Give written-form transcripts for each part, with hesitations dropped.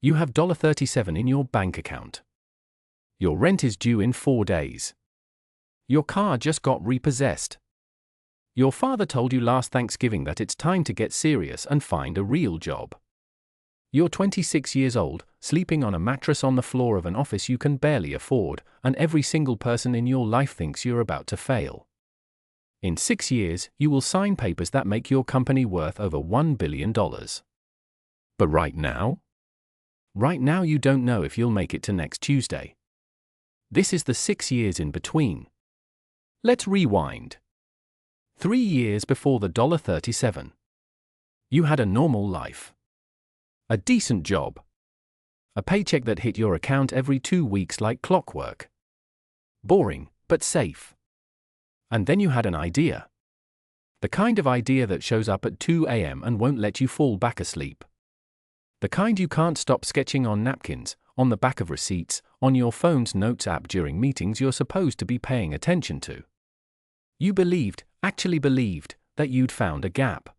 You have $37 in your bank account. Your rent is due in 4 days. Your car just got repossessed. Your father told you last Thanksgiving that it's time to get serious and find a real job. You're 26 years old, sleeping on a mattress on the floor of an office you can barely afford, and every single person in your life thinks you're about to fail. In 6 years, you will sign papers that make your company worth over $1 billion. But right now? Right now you don't know if you'll make it to next Tuesday. This is the 6 years in between. Let's rewind. 3 years before the $37. You had a normal life. A decent job. A paycheck that hit your account every 2 weeks like clockwork. Boring, but safe. And then you had an idea. The kind of idea that shows up at 2 a.m. and won't let you fall back asleep. The kind you can't stop sketching on napkins, on the back of receipts, on your phone's notes app during meetings you're supposed to be paying attention to. You actually believed, that you'd found a gap.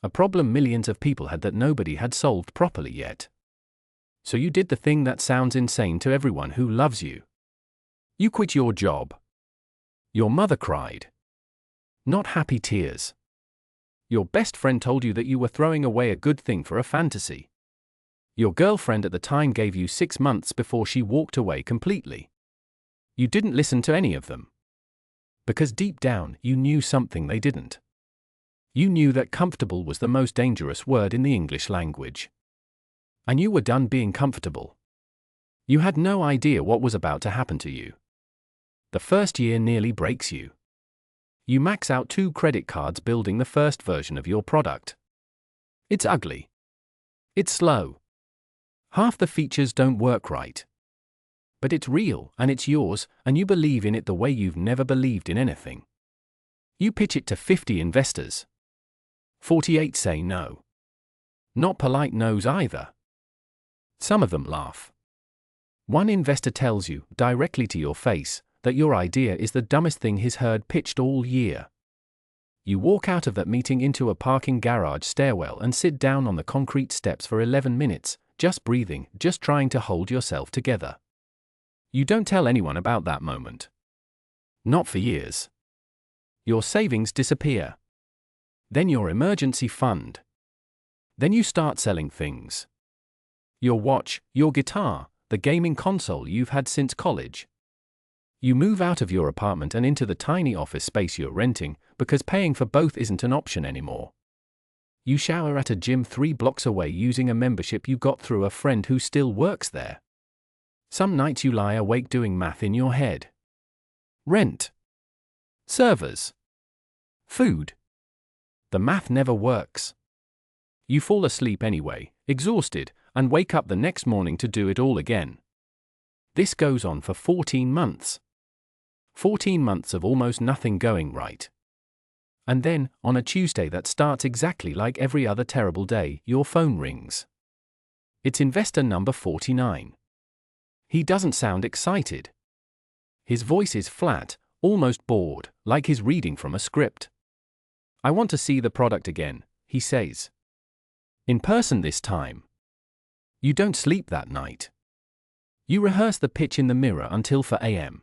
A problem millions of people had that nobody had solved properly yet. So you did the thing that sounds insane to everyone who loves you. You quit your job. Your mother cried. Not happy tears. Your best friend told you that you were throwing away a good thing for a fantasy. Your girlfriend at the time gave you 6 months before she walked away completely. You didn't listen to any of them. Because deep down, you knew something they didn't. You knew that comfortable was the most dangerous word in the English language. And you were done being comfortable. You had no idea what was about to happen to you. The first year nearly breaks you. You max out 2 credit cards building the first version of your product. It's ugly. It's slow. Half the features don't work right. But it's real, and it's yours, and you believe in it the way you've never believed in anything. You pitch it to 50 investors. 48 say no. Not polite no's either. Some of them laugh. One investor tells you, directly to your face, that your idea is the dumbest thing he's heard pitched all year. You walk out of that meeting into a parking garage stairwell and sit down on the concrete steps for 11 minutes, just breathing, just trying to hold yourself together. You don't tell anyone about that moment. Not for years. Your savings disappear. Then your emergency fund. Then you start selling things. Your watch, your guitar, the gaming console you've had since college. You move out of your apartment and into the tiny office space you're renting, because paying for both isn't an option anymore. You shower at a gym 3 blocks away using a membership you got through a friend who still works there. Some nights you lie awake doing math in your head. Rent. Servers. Food. The math never works. You fall asleep anyway, exhausted, and wake up the next morning to do it all again. This goes on for 14 months. 14 months of almost nothing going right. And then, on a Tuesday that starts exactly like every other terrible day, your phone rings. It's investor number 49. He doesn't sound excited. His voice is flat, almost bored, like he's reading from a script. I want to see the product again, he says. In person this time. You don't sleep that night. You rehearse the pitch in the mirror until 4 a.m.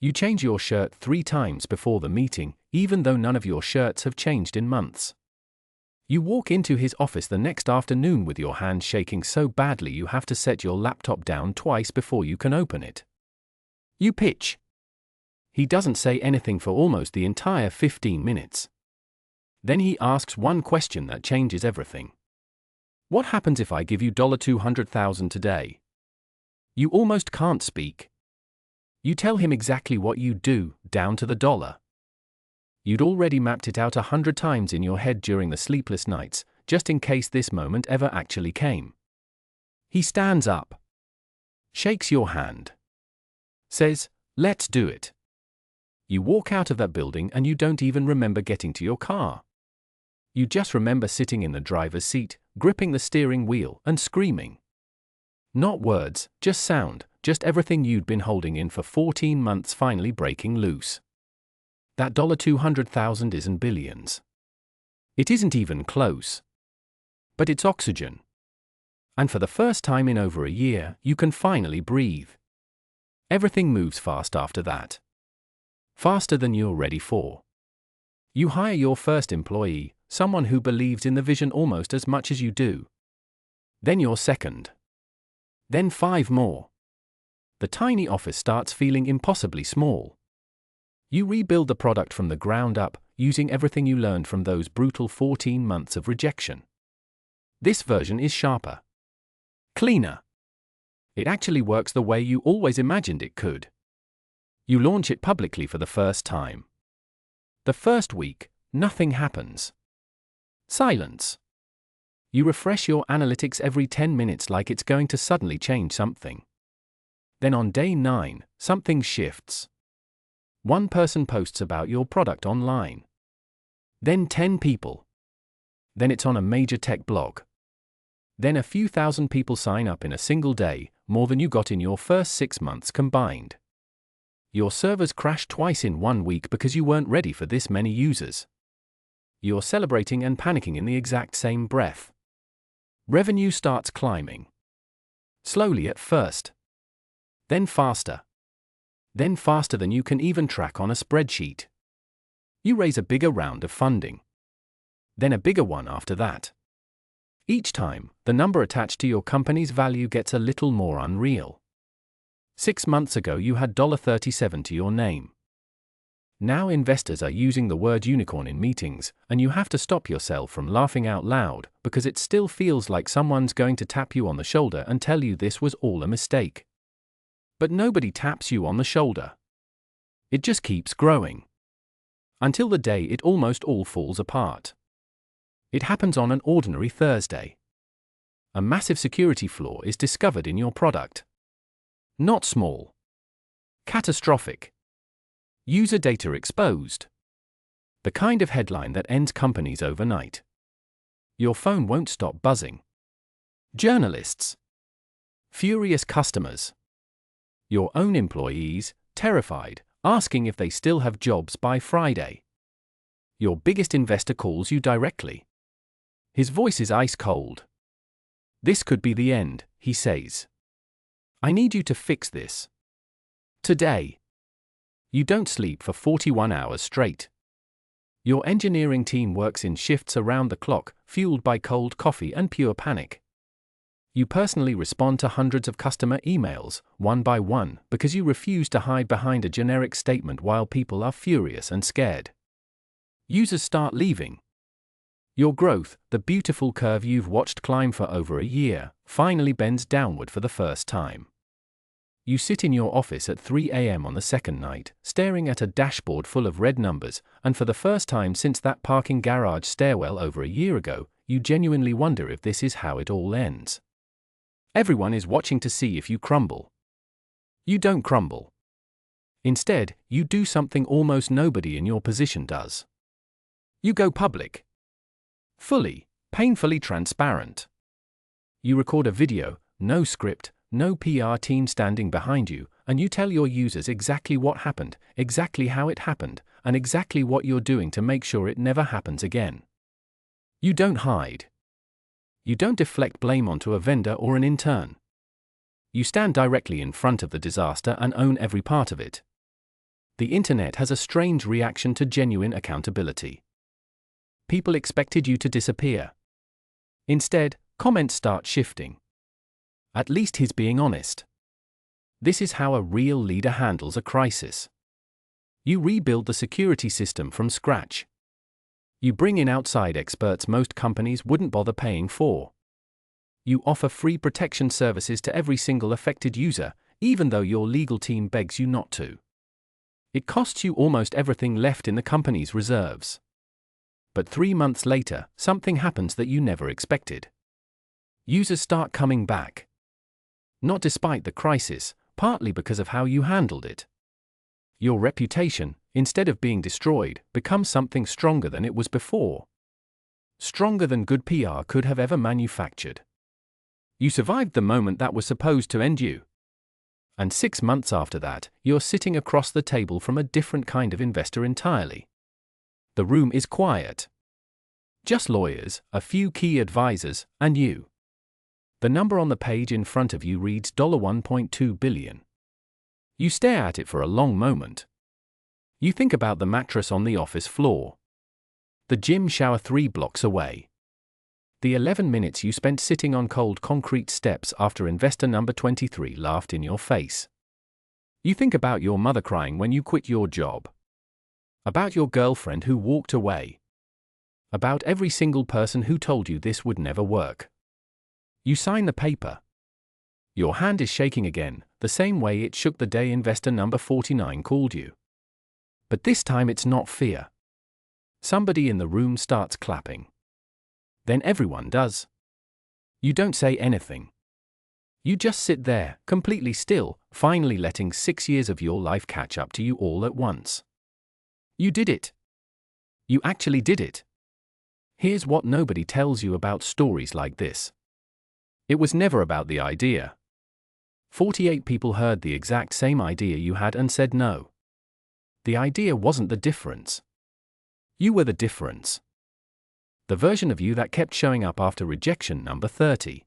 You change your shirt 3 times before the meeting, even though none of your shirts have changed in months. You walk into his office the next afternoon with your hand shaking so badly you have to set your laptop down twice before you can open it. You pitch. He doesn't say anything for almost the entire 15 minutes. Then he asks one question that changes everything. What happens if I give you $200,000 today? You almost can't speak. You tell him exactly what you do, down to the dollar. You'd already mapped it out 100 times in your head during the sleepless nights, just in case this moment ever actually came. He stands up. Shakes your hand. Says, "Let's do it." You walk out of that building and you don't even remember getting to your car. You just remember sitting in the driver's seat, gripping the steering wheel, and screaming. Not words, just sound, just everything you'd been holding in for 14 months finally breaking loose. That $200,000 isn't billions. It isn't even close. But it's oxygen. And for the first time in over a year, you can finally breathe. Everything moves fast after that. Faster than you're ready for. You hire your first employee, someone who believes in the vision almost as much as you do. Then your second. Then 5 more. The tiny office starts feeling impossibly small. You rebuild the product from the ground up, using everything you learned from those brutal 14 months of rejection. This version is sharper. Cleaner. It actually works the way you always imagined it could. You launch it publicly for the first time. The first week, nothing happens. Silence. You refresh your analytics every 10 minutes like it's going to suddenly change something. Then on day 9, something shifts. One person posts about your product online. Then 10 people. Then it's on a major tech blog. Then a few thousand people sign up in a single day, more than you got in your first 6 months combined. Your servers crash twice in 1 week because you weren't ready for this many users. You're celebrating and panicking in the exact same breath. Revenue starts climbing. Slowly at first. Then faster. Then faster than you can even track on a spreadsheet. You raise a bigger round of funding. Then a bigger one after that. Each time, the number attached to your company's value gets a little more unreal. 6 months ago you had $37 to your name. Now investors are using the word unicorn in meetings, and you have to stop yourself from laughing out loud, because it still feels like someone's going to tap you on the shoulder and tell you this was all a mistake. But nobody taps you on the shoulder. It just keeps growing. Until the day it almost all falls apart. It happens on an ordinary Thursday. A massive security flaw is discovered in your product. Not small. Catastrophic. User data exposed. The kind of headline that ends companies overnight. Your phone won't stop buzzing. Journalists. Furious customers. Your own employees, terrified, asking if they still have jobs by Friday. Your biggest investor calls you directly. His voice is ice cold. This could be the end, he says. I need you to fix this. Today. You don't sleep for 41 hours straight. Your engineering team works in shifts around the clock, fueled by cold coffee and pure panic. You personally respond to hundreds of customer emails, one by one, because you refuse to hide behind a generic statement while people are furious and scared. Users start leaving. Your growth, the beautiful curve you've watched climb for over a year, finally bends downward for the first time. You sit in your office at 3 a.m. on the second night, staring at a dashboard full of red numbers, and for the first time since that parking garage stairwell over a year ago, you genuinely wonder if this is how it all ends. Everyone is watching to see if you crumble. You don't crumble. Instead, you do something almost nobody in your position does. You go public. Fully, painfully transparent. You record a video, no script, no PR team standing behind you, and you tell your users exactly what happened, exactly how it happened, and exactly what you're doing to make sure it never happens again. You don't hide. You don't deflect blame onto a vendor or an intern. You stand directly in front of the disaster and own every part of it. The internet has a strange reaction to genuine accountability. People expected you to disappear. Instead, comments start shifting. At least he's being honest. This is how a real leader handles a crisis. You rebuild the security system from scratch. You bring in outside experts most companies wouldn't bother paying for. You offer free protection services to every single affected user, even though your legal team begs you not to. It costs you almost everything left in the company's reserves. But 3 months later, something happens that you never expected. Users start coming back. Not despite the crisis, partly because of how you handled it. Your reputation, instead of being destroyed, becomes something stronger than it was before. Stronger than good PR could have ever manufactured. You survived the moment that was supposed to end you. And 6 months after that, you're sitting across the table from a different kind of investor entirely. The room is quiet. Just lawyers, a few key advisors, and you. The number on the page in front of you reads $1.2 billion. You stare at it for a long moment. You think about the mattress on the office floor, the gym shower 3 blocks away, the 11 minutes you spent sitting on cold concrete steps after investor number 23 laughed in your face. You think about your mother crying when you quit your job, about your girlfriend who walked away, about every single person who told you this would never work. You sign the paper. Your hand is shaking again, the same way it shook the day investor number 49 called you. But this time it's not fear. Somebody in the room starts clapping. Then everyone does. You don't say anything. You just sit there, completely still, finally letting 6 years of your life catch up to you all at once. You did it. You actually did it. Here's what nobody tells you about stories like this. It was never about the idea. 48 people heard the exact same idea you had and said no. The idea wasn't the difference. You were the difference. The version of you that kept showing up after rejection number 30.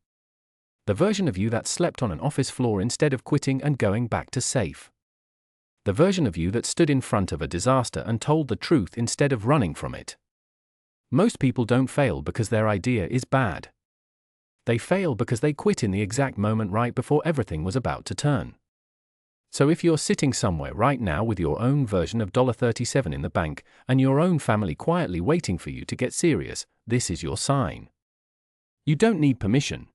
The version of you that slept on an office floor instead of quitting and going back to safe. The version of you that stood in front of a disaster and told the truth instead of running from it. Most people don't fail because their idea is bad. They fail because they quit in the exact moment right before everything was about to turn. So if you're sitting somewhere right now with your own version of $37 in the bank, and your own family quietly waiting for you to get serious, this is your sign. You don't need permission.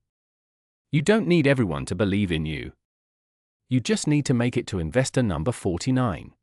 You don't need everyone to believe in you. You just need to make it to investor number 49.